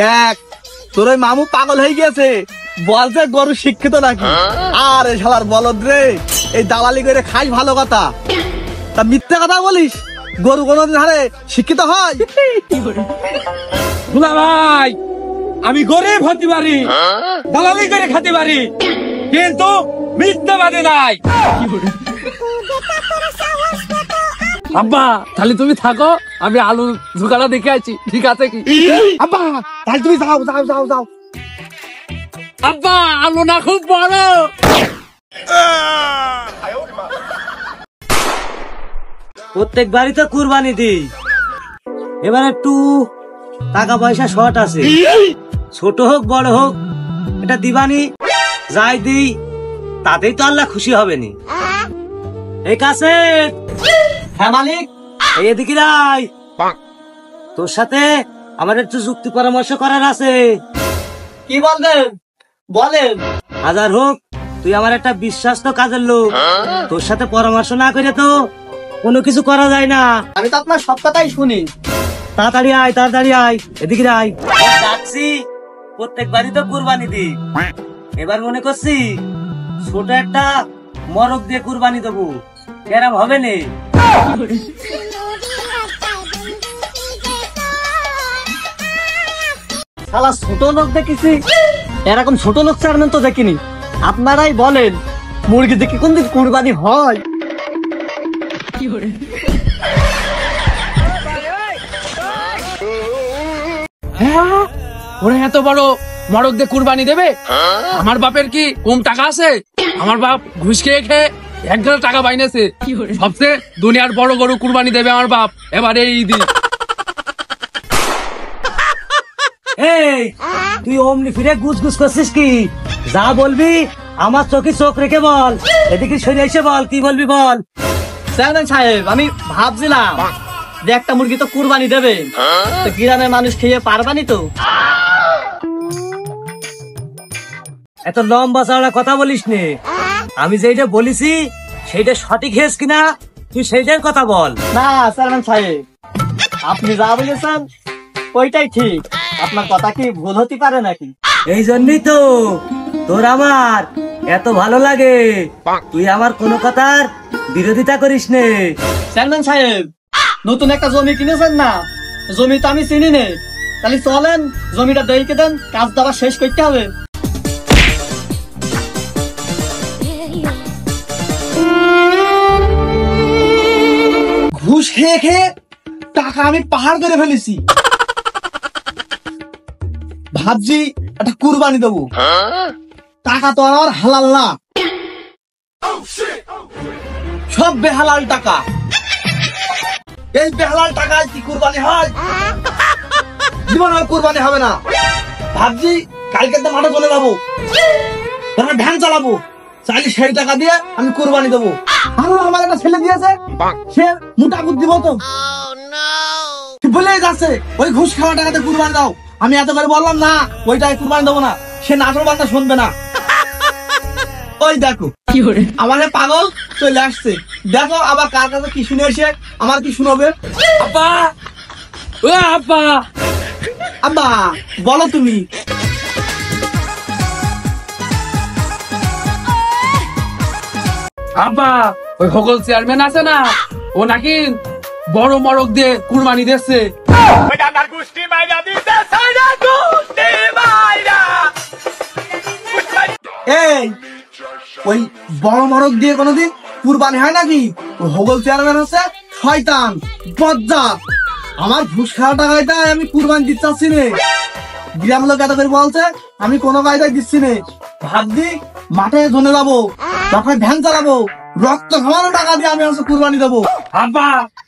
দেখ তোর ওই মামু পাগল হয়ে গেছে, বলছে গরু শিক্ষিত নাকি। আরে শালার বলদ রে, এই দালালি করে খাই ভালো কথা, তা মিথ্যে কথা বলিস? গরু কোনদিন হারে শিক্ষিত হয়? ভাই আমি গরিব হতে পারি, দালালি করে খেতে পারি, কিন্তু মিথ্যাবাদী নাই। আব্বা তাহলে তুমি থাকো, আমি আলু ঝুকাটা দেখে আছি, ঠিক আছে কি? আব্বা তাহলে তুমি যাও যাও যাও যাও। আব্বা আলু না খুব বড়। প্রত্যেক বাড়ি তো কুরবানি দিই, এবার একটু টাকা পয়সা শর্ট আছে, ছোট হোক বড় হোক এটা দিবানি, যাই দিই তাতেই তো আল্লাহ খুশি হবে নি। এই কাছে হ্যাঁ মালিক, এই এদিকে রাই, তোর সাথে আমার একটু যুক্তি পরামর্শ করার আছে। কি বলবেন বলেন। হাজার হোক তুই আমার একটা বিশ্বাস্ত কাজের লোক, তোর সাথে পরামর্শ না করে তো কোনো কিছু করা যায় না। আমি তো আপনার সব কথাই শুনি। তাড়াতাড়ি আয়, তাড়াতাড়ি আয়, এদিকে আয়। যাচ্ছি, প্রত্যেক বাড়ি তো কুরবানি দি, এবার মনে করছি ছোট একটা মরক দিয়ে কুরবানি দেবো, এরম হবে নে। শালা ছোট লোক দেখেছি, এরকম ছোট লোক চেয়ারম্যান তো দেখিনি। আপনারাই বলেন মুরগি দেখি কোনদিন কুরবানি হয়? হ্যাঁ ওরা এত বড় মরক দিয়ে কুরবানি দেবে? আমার বাপের কি কম টাকা আছে? আমার বাপ ঘুষ খেয়ে খেয়ে এক গাল টাকা বাইনেছে, সবচেয়ে দুনিয়ার বড় গরু কুরবানি দেবে আমার বাপ এবার এই ঈদে। এই তুই অমনি ফিরে গুজ গুজ করছিস কি? যা বলবি আমার চোখে চোখ রেখে বল, এদিকে সরে এসে বল, কি বলবি বল। চেয়ারম্যান সাহেব আমি ভাবছিলাম যে একটা মুরগি তো কুরবানি দেবে, তো গ্রামের মানুষ খেয়ে পারবানি তো? এত লম্বা চড়া কথা বলিস নে, আমি যেটা বলেছি সেইটা সঠিক হয়েছ কিনা তুই সেইটার কথা বল। না চেয়ারম্যান সাহেব, আপনি যা বলেছেন ওইটাই ঠিক, আপনার কথা কি ভুল হতে পারে নাকি? এই জন্যই তো তোর আমার এত ভালো লাগে, তুই আমার কোনো কথার বিরোধিতা করিস নে। চেয়ারম্যান সাহেব নতুন একটা জমি কিনেছেন না, জমি তো আমি চিনি নে, তাহলে চলেন জমিটা দেখে দেন, কাজ দাবার শেষ করতে হবে। ঘুষ খেয়ে খেয়ে টাকা আমি পাহাড় করে ফেলেছি, ভাবছি একটা কুরবানি দেবো, টাকা তো আর আমার হালাল না, সব বেহালাল টাকা। এই বেহালাল টাকায় কি কুরবানি হয়? জীবন আর কুরবানি হবে না। ভাবছি কালকে তো মাঠে চলে যাবো, তারপর ভ্যান চালাবো, চাইলে সেই টাকা দিয়ে আমি কুরবানি দেবো। আমার একটা ছেলে দিয়েছে, সে মোটা বুদ্ধি মতো বলে যাচ্ছে ওই ঘুষ খাওয়া টাকাতে কুরবানি দাও। আমি এত করে বললাম না ওইটাই কুরবানি দেবো না, সে নাচর বান্দা শুনবে না। ওই দেখো আমাকে পাগল চলে আসছে, দেখো আবার কার কাছে কি শুনে এসে আমার কি শুনবে। আব্বা ও আব্বা, আব্বা বলো তুমি। আব্বা ওই সকল চেয়ারম্যান আছে না, ও নাকি বড় মরক দিয়ে কুরবানি দিচ্ছে। এই ওই বড় মরক দিয়ে কোনোদিন কুরবানি হয় নাকি? ওই হগল চেয়ারম্যান হচ্ছে শয়তান বজ্জাত, আমার ঘুষ খাওয়া টাকায় আমি কুরবানি দিতে চাচ্ছি না। গ্রাম লোক এত করে বলছে আমি কোনো কায়দায় দিচ্ছি না, ভাবছি মাঠে জনে যাবো, তখন ভ্যান চালাবো, রক্ত খাওয়ানো টাকা দিয়ে আমি হচ্ছে কুরবানি দেবো। আব্বা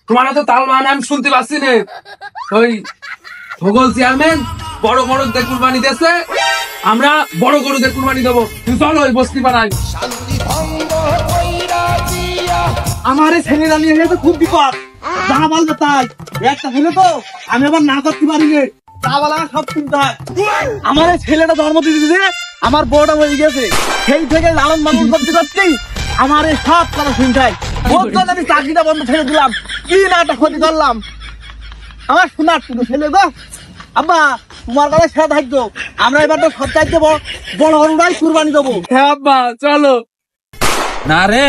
তোমার তো তাল মানে আমি শুনতে পাচ্ছি না, ওই ভূগোল চেয়ারম্যান বড় মরক দিয়ে কুরবানি দিচ্ছে, আমরা বড় গরু দিয়ে কুরবানি দেবো, তুই চলো ওই বস্তি বানাই। আমার এই ছেলেরা নিয়ে গেছে খুব বিপদ, যা বলবে তাই। একটা ছেলে তো আমি আবার না করতে পারি রে, তা বলে আমার সব চিন্তা হয়। আমার এই ছেলেটা জন্ম দিতে আমার বউটা মরে গেছে, সেই থেকে লালন পালন করতে করতেই আমার এই সব কথা শুনতে হয়। ওর জন্য আমি চাকরিটা বন্ধ ছেড়ে দিলাম, কি না একটা ক্ষতি করলাম। আমার সোনার টুকু ছেলে গো। আব্বা তোমার কাছে সেটা থাকতো, আমরা এবার তো সব চাইতে বড় হরুরাই কুরবানি দেবো। হ্যাঁ আব্বা চলো। না রে,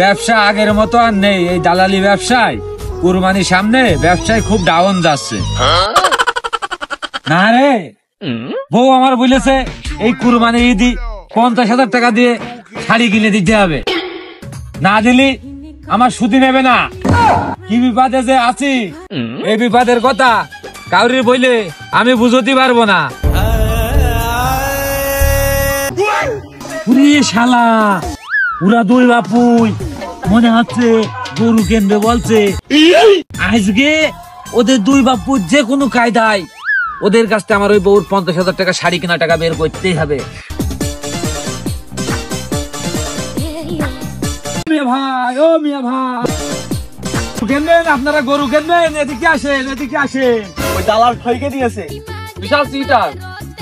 ব্যবসা আগের মতো আর নেই। এই দালালি ব্যবসায় কুরবানির সামনে ব্যবসায় খুব ডাউন যাচ্ছে। না রে, বউ আমার বলেছে এই কুরবানি ঈদি 50,000 টাকা দিয়ে শাড়ি কিনে দিতে হবে, না দিলি আমার সুদি নেবে না। কি বিপদে যে আছি, এই বিপদের কথা কাউরির বইলে আমি বুঝতে পারবো না। পুরি শালা, পুরা দুই বাপুই মনে হচ্ছে গরু কেনবে বলছে। আজকে ওদের দুই বাপু যে কোনো কায়দায় ওদের কাছ থেকে আমার ওই বউর 50,000 টাকা শাড়ি কেনা টাকা বের করতেই হবে। মিয়া ভাই, ও মিয়া ভাই, কেনবেন আপনারা গরু কেনবেন? এদিকে আসেন, এদিকে আসেন। ওই দালাল ঠইকে দিয়েছে। বিশাল সিটার।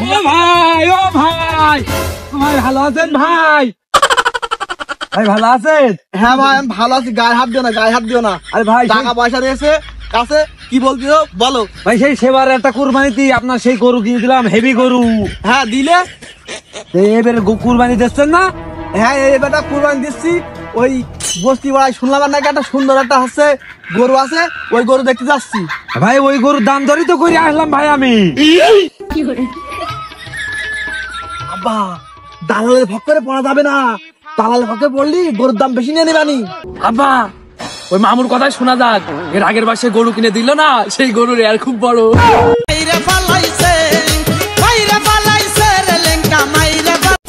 ও ভাই, ও ভাই, ভাই ভালো আছেন ভাই? ভাই ভালো আছেন? হ্যাঁ ভাই আমি ভালো আছি, গায়ে হাত দিও না, গায়ে হাত দিও না। আরে ভাই, টাকা পয়সা দিয়েছে কাছে, কি বলছো বলো। ভাই সেই সেবার একটা কুরবানিতে আপনার সেই গরু কিনে দিলাম, হেভি গরু। হ্যাঁ দিলে। এবারে কুরবানি দিচ্ছেন না? হ্যাঁ এবারটা কুরবানি দিচ্ছি। ওই বস্তি পাড়ায় শুনলাম নাকি একটা সুন্দর একটা হচ্ছে গরু আছে, ওই গরু দেখতে যাচ্ছি। ভাই ওই গরুর দাম দরই তো করে আসলাম ভাই আমি। আব্বা দালালের ভক্করে পড়া যাবে না, দালালের ভক্করে পড়লি গরুর দাম বেশি নিয়ে নিবানি। আব্বা ওই মামুর কথাই শোনা যাক, এর আগের বার সে গরু কিনে দিল না, সেই গরুর এর খুব বড়।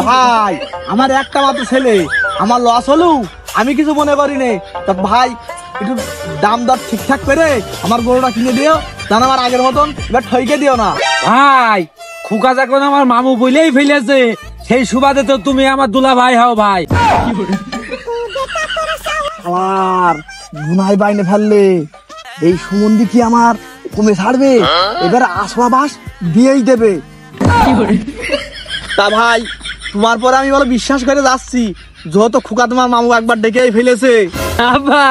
ভাই আমার একটা মাত্র ছেলে, আমার লস হলো আমি কিছু মনে করি নে। তা ভাই একটু দাম দর ঠিকঠাক করে আমার গরুটা কিনে দিও, জানো আমার আগের মতন এবার ঠইকে দিও না। ভাই খুকা যখন আমার মামু বলেই ফেলেছে, সেই সুবাদে তো তুমি আমার দুলা ভাই হও ভাই। আমার গুনাই বাইনে ফেললে এই সুমন্দি কি আমার কমে ছাড়বে? এবার আশবাবাস দিয়েই দেবে। তা ভাই তোমার পরে আমি বলো বিশ্বাস করে যাচ্ছি, যেহেতু খুকা তোমার মামু একবার ডেকেই ফেলেছে। আব্বা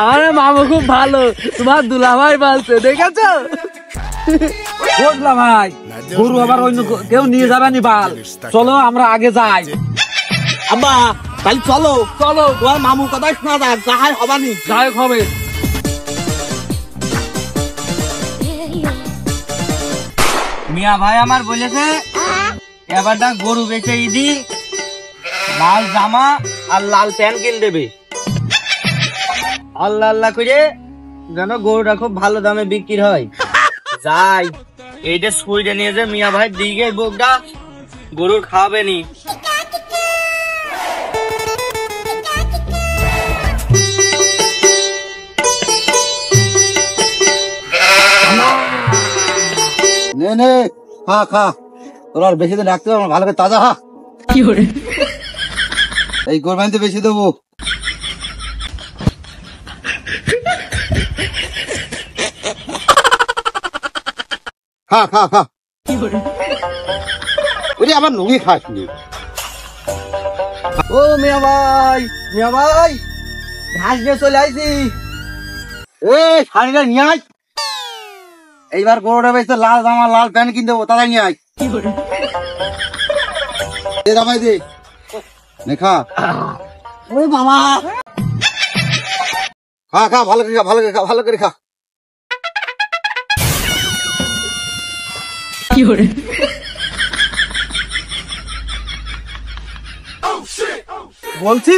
আমার মামু খুব ভালো, তোমার দুলাভাই বলছে, দেখেছো? বুঝলাম ভাই, গরু আবার অন্য কেউ নিয়ে যাবে নি বাল। চলো আমরা আগে যাই। আব্বা তাহলে চলো চলো, তোমার মামু কথাই শোনা যাক, যাহাই হবানি। যাই হবে। মিয়া ভাই আমার বলেছে এবারটা গরু বেচে ঈদি লাল জামা আর লাল প্যান্ট কিনে দেবে। আল্লাহ আল্লাহ করে যেন গরুটা খুব ভালো দামে বিক্রি হয়। যাই এইটা সুইডে নিয়ে যে মিয়া ভাই দিকে বোকটা গরুর খাওয়াবে নি। নে নে খা খা, তোর আর বেশি দিন রাখতে হবে না, ভালো করে তাজা খা। এই কোরবানিতে বেশি দেবো। খা খা খা, ওরে আবার নুঙ্গি খাস নি। ও মিয়া ভাই, মিয়া ভাই ঘাস নিয়ে চলে আইছি। এ শাড়িটা নিয়ে আয়, এইবার গরুটা বেশি লাল জামা লাল প্যান্ট কিনতে দেবো, তাড়াতাড়ি নিয়ে আয়। দে জামাই দে, নে খা। ওরে মামা খা খা, ভালো করে খা, ভালো করে খা, ভালো করে খা। বলছি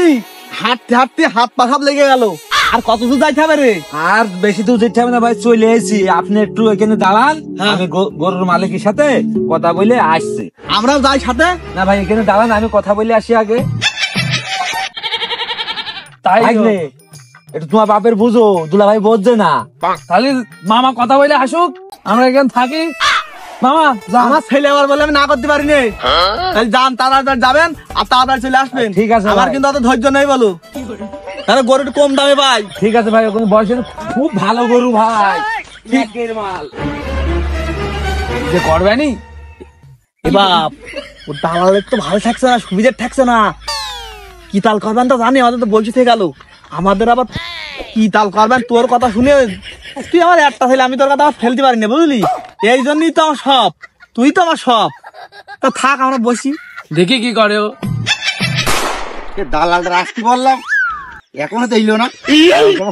হাঁটতে হাঁটতে হাত পা সব লেগে গেল, আর কত দূর যাইতে হবে রে? আর বেশি দূর যেতে হবে না ভাই, চলে এসেছি। আপনি একটু এখানে দাঁড়ান, আমি গরুর মালিকের সাথে কথা বলে আসছি। আমরাও যাই সাথে। না ভাই এখানে দাঁড়ান, আমি কথা বলে আসি আগে। তাই থাকলে একটু তোমার বাপের বুঝো, দুলা ভাই বুঝছে না। তাহলে মামা কথা বলে আসুক, আমরা এখানে থাকি। মামা আমার ছেলে আবার বলে আমি না করতে পারি নে, তাহলে যান তাড়াতাড়ি যাবেন আর তাড়াতাড়ি চলে আসবেন। ঠিক আছে আমার ভাই। কিন্তু অত ধৈর্য নেই বলো, তাহলে গরুটা কম দামে ভাই। ঠিক আছে ভাই, ওখানে বয়সের খুব ভালো গরু ভাই, ঠিকের মাল যে করবেনি। এ বাপ ও দালালের তো ভালো থাকছে না, সুবিধার থাকছে না। কি তাল করবেন তো জানি, আমাদের তো বলছি থেকে গেল, আমাদের আবার কি তাল করবেন তোর কথা শুনে তুই আমার একটা ছেলে, আমি তোর কথা আবার ফেলতে পারি না বুঝলি, এই জন্যই তো আমার সব, তুই তো আমার সব। তো থাক আমরা বসি। দেখি কি করে ও। দালালটা আসতে বললাম, এখনো তো এলো না।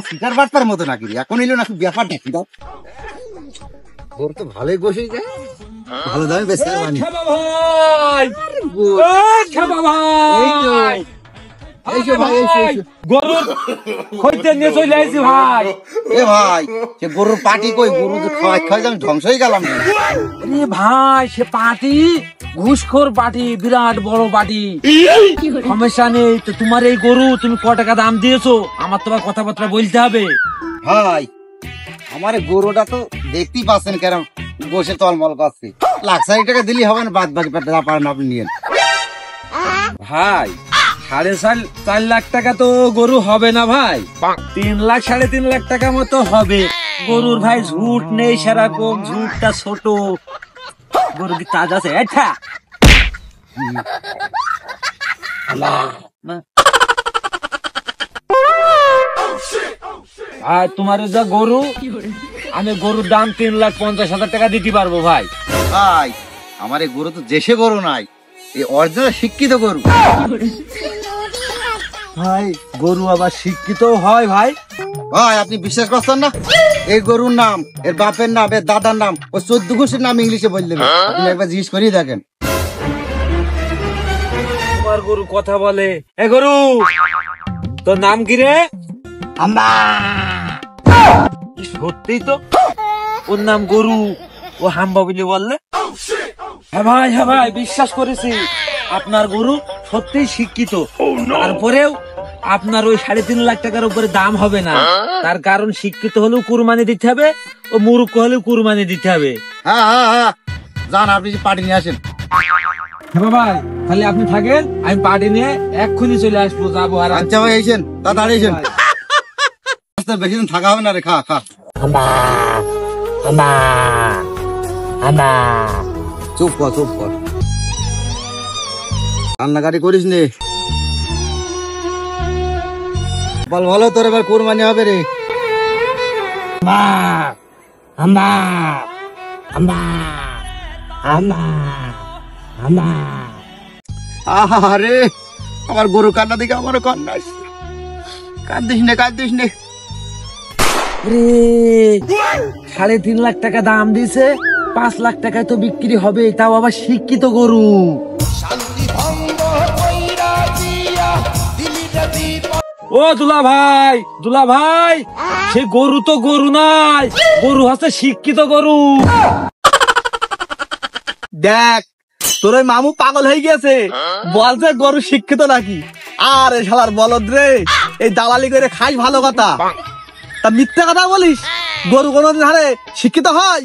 ফিটার বাটপার মতো নাকি এখন এলো না, ব্যাপারটা কি দাও। ওর তো ভালোই বসে যায়, ভালো দামে বেশি ভাই ভাই এইসো ভাই, এইসো। গরুর খইতে নিয়ে চলে আসছি ভাই। এ ভাই, সে গরুর পাটি কই, গরু তো খাওয়াই আমি ধ্বংস হয়ে গেলাম। আরে ভাই, সে পাটি ঘুষখোর পাটি, বিরাট বড় পাটি। সমস্যা নেই তো, তোমার এই গরু তুমি ক টাকা দাম দিয়েছো, আমার তোমার কথাবার্তা বলতে হবে। ভাই আমার এই গরুটা তো দেখতেই পাচ্ছেন কেরম বসে তলমল করছে, লাখ টাকা দিলেই হবে না, বাদ বাকি যা পারেন আপনি নিয়েন। ভাই 4.5 লাখ টাকা তো গরু হবে না ভাই, 3 লাখ 3.5 লাখ টাকা মতো হবে। গরুর ভাই ঝুট নেই, সেরকম ঝুটটা ছোট। গরু কি তাজা আছে? এটা আর তোমার যা গরু, আমি গরুর দাম 3,50,000 টাকা দিতে পারবো ভাই। ভাই আমার এই গরু তো দেশে গরু নাই, এই অরিজিনাল শিক্ষিত গরু। ভাই গরু আবার শিক্ষিত হয় ভাই? ভাই আপনি বিশ্বাস করছেন না, এই গরুর নাম, এর বাপের নাম, এর দাদার নাম, ও 14 ঘোষের নাম ইংলিশে বললে, আপনি একবার জিজ্ঞেস করিয়ে দেখেন। তোমার গরু কথা বলে। এ গরু, তোর নাম কি রে? সত্যি তো, ওর নাম গরু, ও হাম্বা বলে বললে। হ্যাঁ ভাই, হ্যাঁ ভাই, বিশ্বাস করেছি আপনার গরু সত্যিই শিক্ষিত। তারপরেও আপনার ওই 3.5 লাখ টাকার উপরে দাম হবে না, তার কারণ শিক্ষিত হলেও কুরবানি দিতে হবে, ও মূর্খ হলেও কুরবানি দিতে হবে। হ্যাঁ হ্যাঁ হ্যাঁ, যান আপনি পার্টি নিয়ে আসেন। হ্যাঁ ভাই, তাহলে আপনি থাকেন, আমি পার্টি নিয়ে এক্ষুনি চলে আসবো, যাবো। আর আচ্ছা ভাই এসেন, তাড়াতাড়ি এসেন, বেশি দিন থাকা হবে না রে, খা খা। চুপ কর, চুপ কর, কান্নাকাটি করিস নে। বল ভালো, তোর এবার কোরবানি হবে রে। আরে আমার গরু কান্না দিকে আমারও কান্না আসছে। কাঁদিস নে, কাঁদিস নে। 3.5 লাখ টাকা দাম দিছে, 5 লাখ টাকায় তো বিক্রি হবে, তাও আবার শিক্ষিত গরু। ও দুলা ভাই, দুলা ভাই, সে গরু তো গরু নাই, গরু হচ্ছে শিক্ষিত গরু। দেখ তোর ওই মামু পাগল হয়ে গেছে, বলছে গরু শিক্ষিত নাকি। আরে শালার বলদ রে, এই দালালি করে খাই ভালো কথা, তা মিথ্যে কথা বলিস। গরু কোনদিন হারে শিক্ষিত হয়?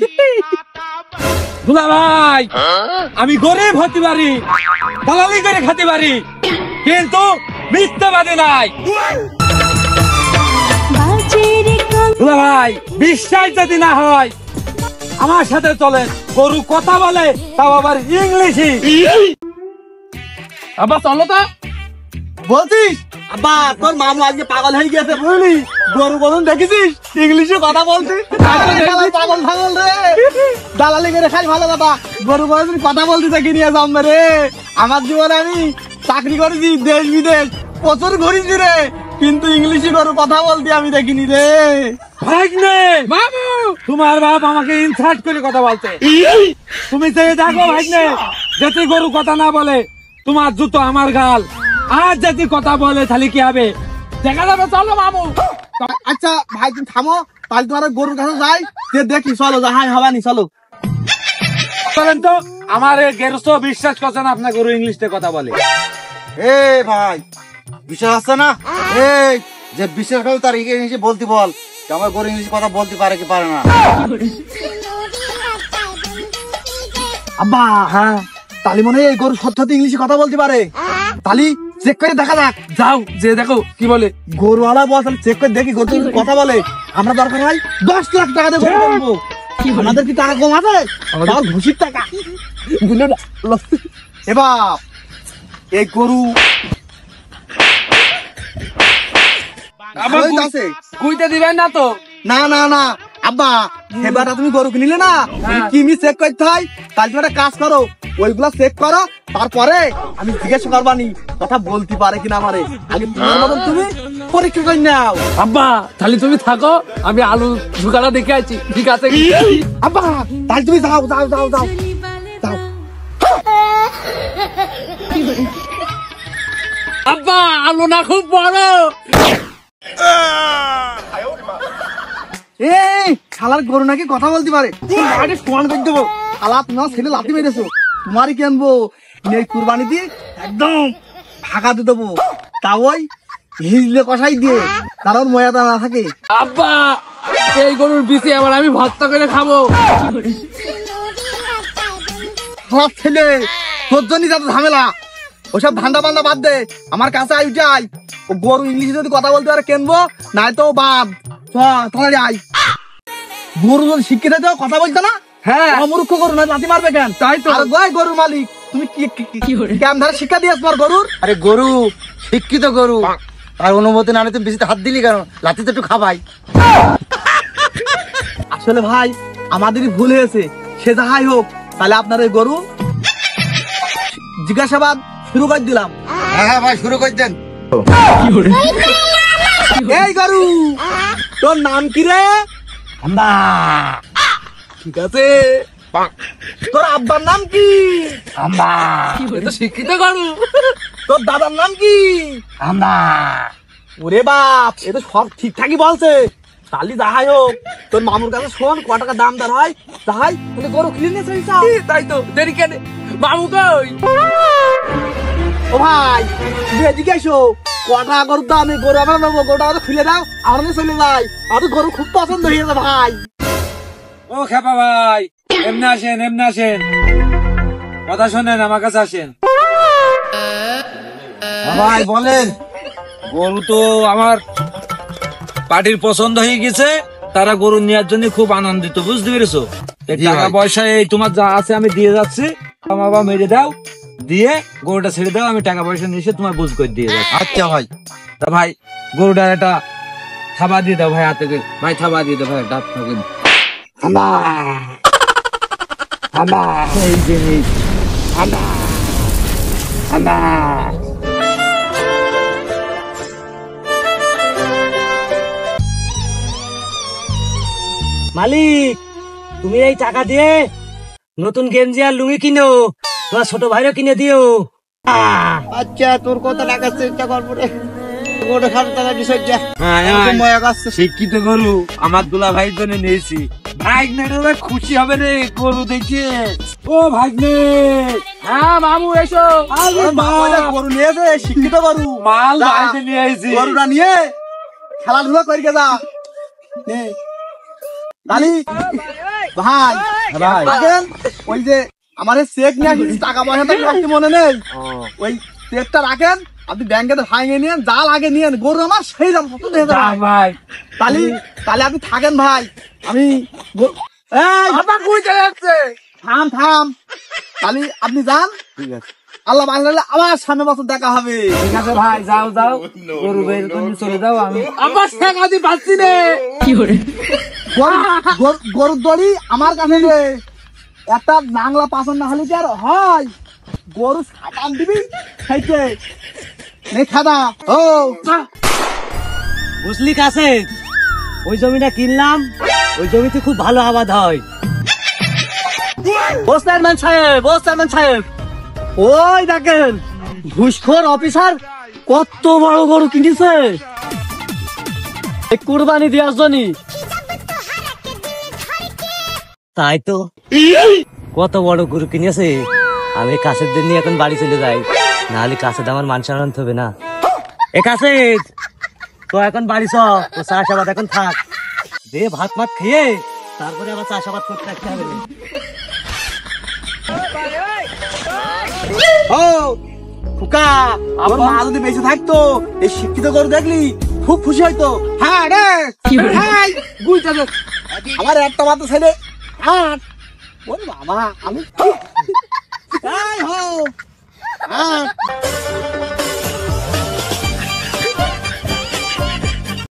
দুলা ভাই, আমি গরিব হতে পারি, দালালি করে খেতে পারি, কিন্তু মিথ্যাবাদী নাই। দুলা ভাই, বিশ্বাস যদি না হয় আমার সাথে চলে, গরু কথা বলে, তাও আবার ইংলিশে। আবার চলো তো। বলছিস আব্বা, তোর মামু আজকে পাগল হয়ে গেছে বুঝলি, গরু কোনদিন দেখেছিস ইংলিশে কথা বলছিস? পাগল পাগল রে, দালালি করে খাই ভালো কথা, গরু কোনদিন কথা বলতে দেখি নিয়ে জন্মে রে। আমার জীবনে আমি চাকরি করেছি দেশ বিদেশ, প্রচুর ঘুরেছি রে, কিন্তু ইংলিশে গরু কথা বলতে আমি দেখিনি রে। ভাগ্নে, মামু, তোমার বাপ আমাকে ইনসাল্ট করে কথা বলছে। তুমি চেয়ে দেখো ভাগ্নে, যদি গরু কথা না বলে তোমার জুতো আমার গাল, আর যদি কথা বলে তাহলে কি হবে দেখা যাবে। চলো মামু। আচ্ছা ভাই তুমি থামো, তাহলে তোমার গরুর কাছে যাই, যে দেখি, চলো যাহাই হবানি, চলো। বলেন তো, আমার গেরস্ত বিশ্বাস করছে না আপনার গরু ইংলিশে কথা বলে। এ ভাই বিশ্বাস আছে না? এই যে বিশ্বাস করে তার ইংলিশে বলতে বল, যে আমার গরু ইংলিশে কথা বলতে পারে কি পারে না। আব্বা হ্যাঁ, তালি মনে হয় এই গরু সত্যি ইংলিশে কথা বলতে পারে, তালি চেক করে দেখা যাক। যাও, যে দেখো কি বলে। গরুওয়ালা বল, তাহলে চেক করে দেখি গরু যদি কথা বলে, আমরা দরকার হয় 10 লাখ টাকা দিয়ে গরু কিনবো। আমাদের কি টাকা কম আছে? আমার ঘুষির টাকা বুঝলো না। এবার এই গরু আবার ভালোই তো আছে। গুইতে দিবেন না তো? না না না, আব্বা এবারটা তুমি গরু কিনলে না কিমি চেক করতে হয়, তাহলে তুমি একটা কাজ করো, ওইগুলা চেক করো, তারপরে আমি জিজ্ঞাসা করবানি কথা বলতে পারে কিনা আমারে। আগে তোমার মতন তুমি পরীক্ষা করে নাও। আব্বা তাহলে তুমি থাকো, আমি আলু ঝুকাটা দেখে আছি, ঠিক আছে কি? আব্বা তাহলে তুমি যাও যাও যাও যাও যাও। আব্বা আলু না খুব বড়। এই শালার গরু নাকি কথা বলতে পারে, আরে সমান করে দেবো। শালা তোমার ছেলে লাথি মেরেছো, তোমারই কেনবো এই কুরবানি দিয়ে একদম ফাঁকা দিয়ে দেবো, তা ওই হিজলে কষাই দিয়ে, কারণ ময়াদা না থাকে। আব্বা এই গরুর বিচি আবার আমি ভর্তা করে খাবো। খারাপ ছেলে, তোর জন্যই যত ঝামেলা। ওসব ধান্দা বান্দা বাদ দে, আমার কাছে আই যাই। ও গরু ইংলিশে যদি কথা বলতে পারে কেনবো, নাই তো বাদ। তাড়াতাড়ি আই। গরু যদি শিক্ষিত হতো কথা বলতো না, হ্যাঁ অমূর্খ গরু না লাথি মারবে কেন? তাই তো। আর গয় গরুর মালিক তুমি কেমন ধরে শিক্ষা দিয়েছ তোমার গরুর? আরে গরু শিক্ষিত গরু, আর অনুমতি না নিয়ে তুমি বেশিতে হাত দিলি কেন? লাঠি তো একটু খাবাই। আসলে ভাই আমাদেরই ভুল হয়েছে, সে যাহাই হোক। তাহলে আপনার এই গরু জিজ্ঞাসাবাদ শুরু করে দিলাম। হ্যাঁ ভাই শুরু করে দেন। এই গরু তোর নাম কি রে? ঠিক আছে, তোর আব্বার নাম কি? এ তো শিক্ষিত গরু। তোর দাদার নাম কি? ওরে বাপ, এ তো সব ঠিকঠাকই বলছে। তাহলে যাহাই হোক, তোর মামুর কাছে শোন ক টাকা দাম দার হয়, যাহাই তাহলে গরু কিনে নিয়েছে। তাই তো, দেরি কেন? মামু কই? ও ভাই তুমি এদিকে এসো, ক টাকা গরুর দাম? আমি গরু আমার নেবো, গরুটা আমাকে খুলে দাও, আমার চলে যাই। আমার তো গরু খুব পছন্দ হয়ে গেছে ভাই। ও খেপা ভাই, এমনি আসেন, এমনি আসেন, কথা শোনেন, আমার কাছে আসেন। ভাই বলেন। গরু তো আমার পার্টির পছন্দ হয়ে গেছে, তারা গরু নেওয়ার জন্য খুব আনন্দিত, বুঝতে পেরেছো? এই জি টাকা ভাই। পয়সা এই তোমার যা আছে আমি দিয়ে যাচ্ছি, আমার বাবা মেরে দাও, দিয়ে গরুটা ছেড়ে দাও, আমি টাকা পয়সা নিয়ে এসে তোমার বুঝ করে দিয়ে যাচ্ছি। আচ্ছা ভাই। তা ভাই গরুটার একটা থাবা দিয়ে দাও ভাই, হাতে করে। ভাই থাবা দিয়ে দাও ভাই, ডাব থাকে। এই জিনিস মালিক, তুমি এই টাকা দিয়ে নতুন গেঞ্জি আর লুঙ্গি কিনো, তোমার ছোট ভাইরও কিনে দিও। আচ্ছা তোর কথা লাগার চেষ্টা করবো রে। গরু খাওয়ার টাকা বিষয় যা। শিক্ষিত গরু আমার দুলা ভাই জন্য নিয়েছি। ভাগ্নে রে খুশি হবে রে গরু দেখে। ও ভাগ্নে, হ্যাঁ মামু এসো। গরু নিয়েছে, শিক্ষিত গরু। মাল যা, বাইতে নিয়ে আইছি। গরুটা নিয়ে খেলাধুলা করে যা। নে। তালি ভাই দেখেন, ওই যে আমার চেক নিয়ে আসিস, টাকা পয়সা তো রাখতে মনে নেই, ওই চেকটা রাখেন, আপনি ব্যাংকে ভাঙিয়ে নিয়েন, যা লাগে নিয়েন। গরু আমার সেই দাম কত দিয়ে যা ভাই, তালি তাহলে আপনি থাকেন ভাই, আমি এই আব্বা কই চলে যাচ্ছে? থাম থাম, তাহলে আপনি যান। ঠিক আছে, আল্লাহ বাংলা আবার সামনে বছর দেখা হবে। ঠিক আছে ভাই, যাও যাও, গরু বের করে চলে যাও। আমি আব্বা শেখাতে পারছি রে। গরুর দড়ি আমার কাছে রে, একটা নাংলা পাচন না হলে কি আর হয়? গরু সাটান দিবি খাইতে নে খাদা। ও বুঝলি কাছে, ওই জমিটা কিনলাম, ওই জমিতে খুব ভালো আবাদ হয়। ও চেয়ারম্যান সাহেব, ও চেয়ারম্যান সাহেব, ওই দেখেন ঘুষখোর অফিসার কত বড় গরু কিনেছে এই কুরবানি দেওয়ার জন্য। তাই তো, কত বড় গরু কিনেছে। আমি কাছের দিন নিয়ে এখন বাড়ি চলে যাই, নাহলে কাছের আমার মান সম্মান হবে না। এ কাছে তো এখন বাড়ি চ, তো চাষাবাদ এখন থাক, দে ভাত মাত খেয়ে তারপরে আবার চাষাবাদ করতে থাকতে হবে। ও ফুকা, আমার মা যদি বেঁচে থাকতো, এই শিক্ষিত গরু দেখলি খুব খুশি হইতো। হ্যাঁ রে, হ্যাঁ গুইটা দে। আমার একটা মাত্র ছেলে, হ্যাঁ ওরে বাবা, আমি এই হো, হ্যাঁ